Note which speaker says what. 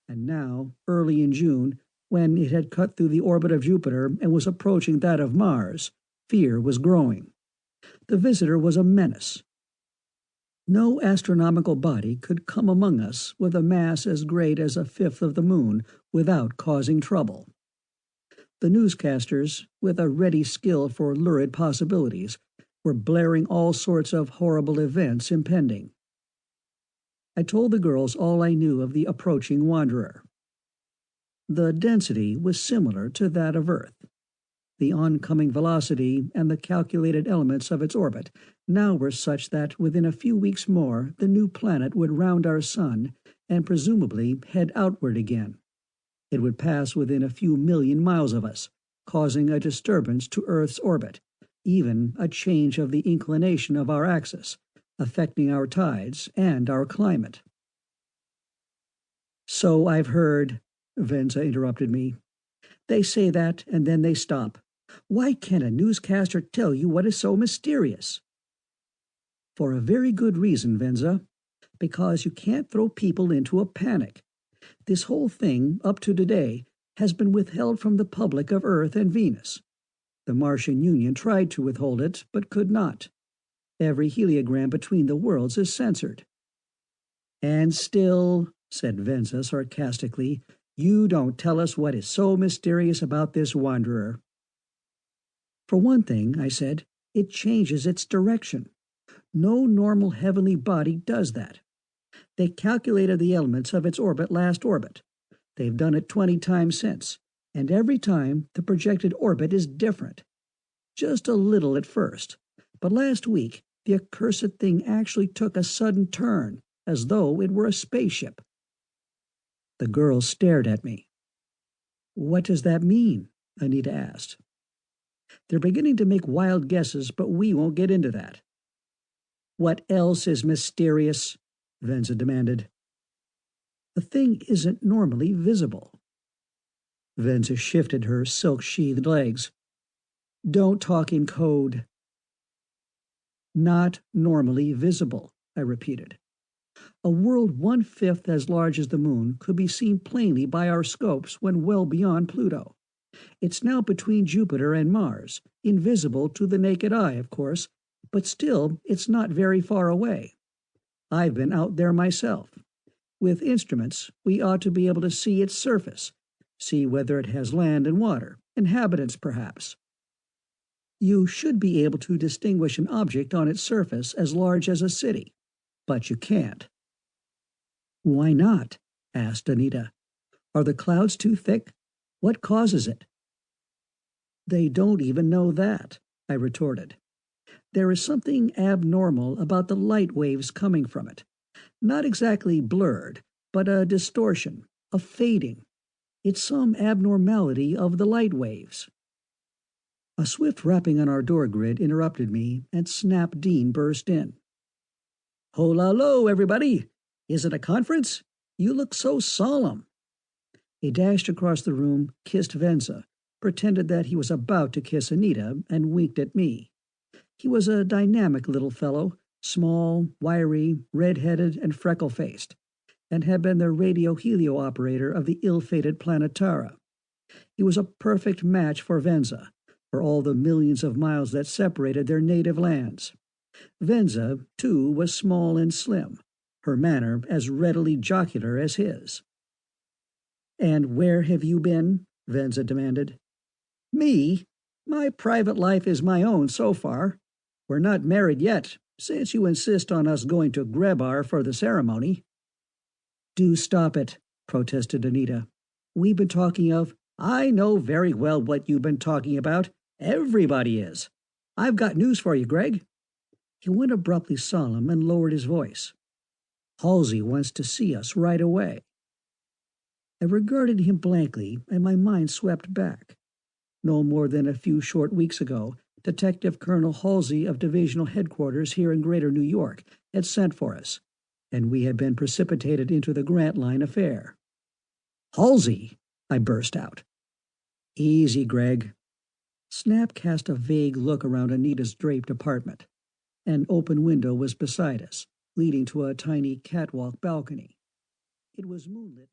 Speaker 1: And now, early in June, when it had cut through the orbit of Jupiter and was approaching that of Mars, fear was growing. The visitor was a menace. No astronomical body could come among us with a mass as great as a fifth of the moon without causing trouble. The newscasters, with a ready skill for lurid possibilities, were blaring all sorts of horrible events impending. I told the girls all I knew of the approaching wanderer. The density was similar to that of Earth. The oncoming velocity and the calculated elements of its orbit now were such that within a few weeks more the new planet would round our sun and presumably head outward again. It would pass within a few million miles of us, causing a disturbance to Earth's orbit, even a change of the inclination of our axis, affecting our tides and our climate. "So I've heard," Vincet interrupted me. "They say that, and then they stop. Why can't a newscaster tell you what is so mysterious?" "For a very good reason, Vincet. Because you can't throw people into a panic. This whole thing, up to today, has been withheld from the public of Earth and Venus. The Martian Union tried to withhold it, but could not. Every heliogram between the worlds is censored." "And still," said Vincet sarcastically, "you don't tell us what is so mysterious about this wanderer." "For one thing," I said, "it changes its direction. No normal heavenly body does that. They calculated the elements of its orbit last orbit. They've done it 20 times since, and every time the projected orbit is different. Just a little at first, but last week the accursed thing actually took a sudden turn, as though it were a spaceship." The girls stared at me. "What does that mean?" Anita asked. "They're beginning to make wild guesses, but we won't get into that." "What else is mysterious?" Vincet demanded. "The thing isn't normally visible." Vincet shifted her silk-sheathed legs. "Don't talk in code." "Not normally visible," I repeated. "A world 1/5 as large as the moon could be seen plainly by our scopes when well beyond Pluto. It's now between Jupiter and Mars, invisible to the naked eye, of course, but still it's not very far away. I've been out there myself. With instruments, we ought to be able to see its surface, see whether it has land and water, inhabitants perhaps. You should be able to distinguish an object on its surface as large as a city, but you can't." "Why not?" asked Anita. "Are the clouds too thick? What causes it?" "They don't even know that," I retorted. "There is something abnormal about the light waves coming from it. Not exactly blurred, but a distortion, a fading. It's some abnormality of the light waves." A swift rapping on our door grid interrupted me, and Snap Dean burst in. "Hola-lo, everybody! Is it a conference? You look so solemn." He dashed across the room, kissed Vincet, pretended that he was about to kiss Anita, and winked at me. He was a dynamic little fellow, small, wiry, red-headed, and freckle-faced, and had been the radio-helio operator of the ill-fated Planetara. He was a perfect match for Vincet, for all the millions of miles that separated their native lands. Vincet, too, was small and slim, her manner as readily jocular as his. "And where have you been?" Vincet demanded. "Me? My private life is my own so far. We're not married yet, since you insist on us going to Grebar for the ceremony." "Do stop it," protested Anita. "We've been talking of—" "I know very well what you've been talking about. Everybody is. I've got news for you, Greg." He went abruptly solemn and lowered his voice. "Halsey wants to see us right away." I regarded him blankly, and my mind swept back. No more than a few short weeks ago, Detective Colonel Halsey of Divisional Headquarters here in Greater New York had sent for us, and we had been precipitated into the Grantline affair. "Halsey!" I burst out. "Easy, Greg." Snap cast a vague look around Anita's draped apartment. An open window was beside us, leading to a tiny catwalk balcony. It was moonlit.